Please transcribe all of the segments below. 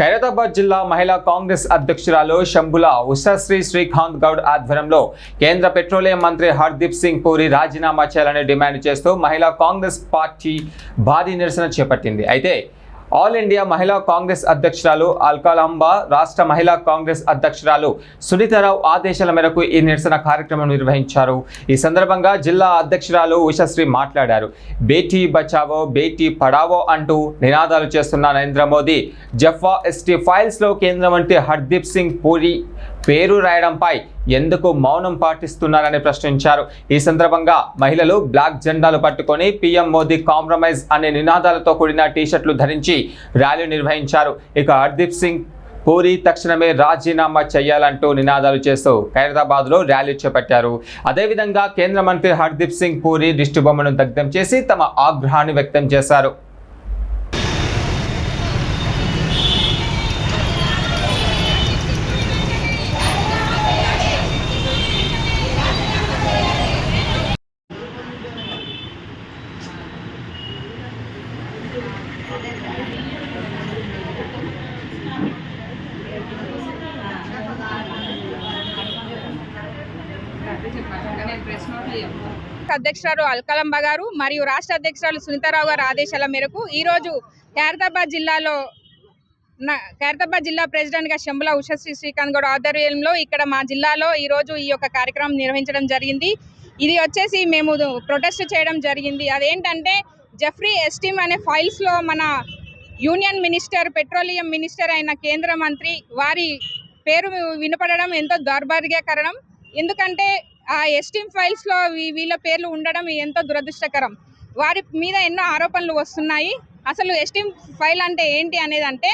ఖైరతాబాద్ జిల్లా మహిళా కాంగ్రెస్ అధ్యక్షురాలు శంభుల ఉషశ్రీ శ్రీకాంత్ గౌడ్ ఆధ్వర్యంలో కేంద్ర పెట్రోలియం మంత్రి హర్దీప్ సింగ్ పూరి రాజీనామా చేయాలని డిమాండ్ చేస్తూ మహిళా కాంగ్రెస్ పార్టీ భారీ నిరసన చేపట్టింది. అయితే ఆల్ ఇండియా మహిళా కాంగ్రెస్ అధ్యక్షురాలు అల్కాలాంబా, రాష్ట్ర మహిళా కాంగ్రెస్ అధ్యక్షురాలు సునీతారావు ఆదేశాల మేరకు ఈ నిరసన కార్యక్రమం నిర్వహించారు. ఈ సందర్భంగా జిల్లా అధ్యక్షురాలు ఉషశ్రీ మాట్లాడారు. బేటీ బచావో బేటీ పడావో అంటూ నినాదాలు చేస్తున్న నరేంద్ర మోదీ జఫ్వా ఎస్టీ ఫైల్స్లో కేంద్ర మంత్రి హర్దీప్ సింగ్ పూరి పేరు రాయడంపై ఎందుకు మౌనం పాటిస్తున్నారని ప్రశ్నించారు. ఈ సందర్భంగా మహిళలు బ్లాక్ జెండాలు పట్టుకొని పీఎం మోదీ కాంప్రమైజ్ అనే నినాదాలతో కూడిన టీషర్ట్లు ధరించి ర్యాలీ నిర్వహించారు. ఇక హర్దీప్ సింగ్ పూరి తక్షణమే రాజీనామా చేయాలంటూ నినాదాలు చేస్తూ ఖైరతాబాద్లో ర్యాలీ చేపట్టారు. అదేవిధంగా కేంద్ర మంత్రి హర్దీప్ సింగ్ పూరి దిష్టిబొమ్మను దగ్ధం చేసి తమ ఆగ్రహాన్ని వ్యక్తం చేశారు. అధ్యక్షురాలు అల్కాలాంబా గారు మరియు రాష్ట్ర అధ్యక్షురాలు సునీతారావు గారు ఆదేశాల మేరకు ఈరోజు ఖైరతాబాద్ జిల్లా ప్రెసిడెంట్ గా శంభుల ఉషశ్రీ శ్రీకాంత్ గౌడ్ ఆధ్వర్యంలో ఇక్కడ మా జిల్లాలో ఈరోజు ఈ యొక్క కార్యక్రమం నిర్వహించడం జరిగింది. ఇది వచ్చేసి మేము ప్రొటెస్ట్ చేయడం జరిగింది. అదేంటంటే జెఫ్రీ ఎస్టీమ్ అనే ఫైల్స్ లో మన యూనియన్ మినిస్టర్, పెట్రోలియం మినిస్టర్ అయిన కేంద్ర మంత్రి వారి పేరు వినపడడం ఎంతో దౌర్భాగ్యకరం. ఎందుకంటే ఆ ఎస్టీమ్ ఫైల్స్ లో వీళ్ళ పేర్లు ఉండడం ఎంతో దురదృష్టకరం. వారి మీద ఎన్నో ఆరోపణలు వస్తున్నాయి. అసలు ఎస్టీమ్ ఫైల్ అంటే ఏంటి అనేది అంటే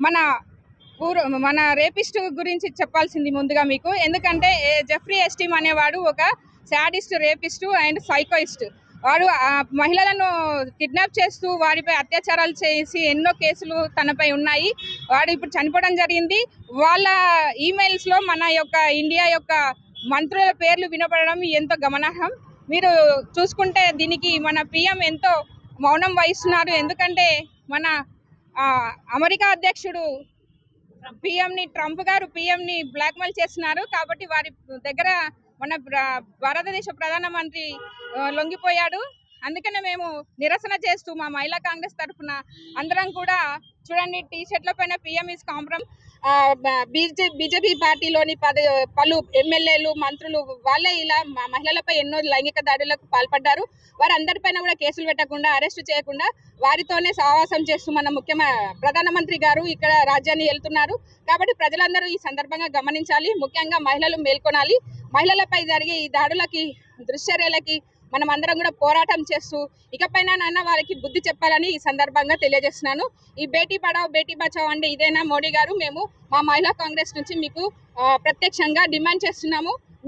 మన రేపిస్ట్ గురించి చెప్పాల్సింది ముందుగా మీకు. ఎందుకంటే జెఫ్రీ ఎస్టీమ్ అనేవాడు ఒక సాడిస్ట్, రేపిస్ట్ అండ్ సైకోయిస్ట్. వాడు మహిళలను కిడ్నాప్ చేస్తూ వారిపై అత్యాచారాలు చేసి ఎన్నో కేసులు తనపై ఉన్నాయి. వాడు ఇప్పుడు చనిపోవడం జరిగింది. వాళ్ళ ఈమెయిల్స్ లో మన యొక్క ఇండియా యొక్క మంత్రుల పేర్లు వినపడడం ఎంతో గమనార్హం. మీరు చూసుకుంటే దీనికి మన పిఎం ఎంతో మౌనం వహిస్తున్నారు. ఎందుకంటే మన అమెరికా అధ్యక్షుడు ట్రంప్ గారు పిఎంని బ్లాక్మెయిల్ చేస్తున్నారు. కాబట్టి వారి దగ్గర మన భారతదేశ ప్రధానమంత్రి లొంగిపోయాడు. అందుకనే మేము నిరసన చేస్తూ మా మహిళా కాంగ్రెస్ తరఫున అందరం కూడా చూడండి, టీ షర్ట్ల పైన పిఎం ఈజ్ కాంప్రమైజ్. బీజేపీ పార్టీలోని పలు ఎమ్మెల్యేలు, మంత్రులు వాళ్ళే ఇలా మహిళలపై ఎన్నో లైంగిక దాడులకు పాల్పడ్డారు. వారందరిపైన కూడా కేసులు పెట్టకుండా, అరెస్టు చేయకుండా వారితోనే సహవాసం చేస్తూ మన ప్రధానమంత్రి గారు ఇక్కడ రాజ్యాన్ని ఏలుతున్నారు. కాబట్టి ప్రజలందరూ ఈ సందర్భంగా గమనించాలి. ముఖ్యంగా మహిళలు మేల్కొనాలి. మహిళలపై జరిగే ఈ దాడులకి, దుశ్చర్యలకి మనం అందరం కూడా పోరాటం చేస్తూ ఇకపైన వారికి బుద్ధి చెప్పాలని ఈ సందర్భంగా తెలియజేస్తున్నాను. ఈ బేటీ పడావ్ బేటీ బచావ్ అంటే ఇదేనా మోడీ గారు? మేము మా మహిళా కాంగ్రెస్ నుంచి మీకు ప్రత్యక్షంగా డిమాండ్ చేస్తున్నాము.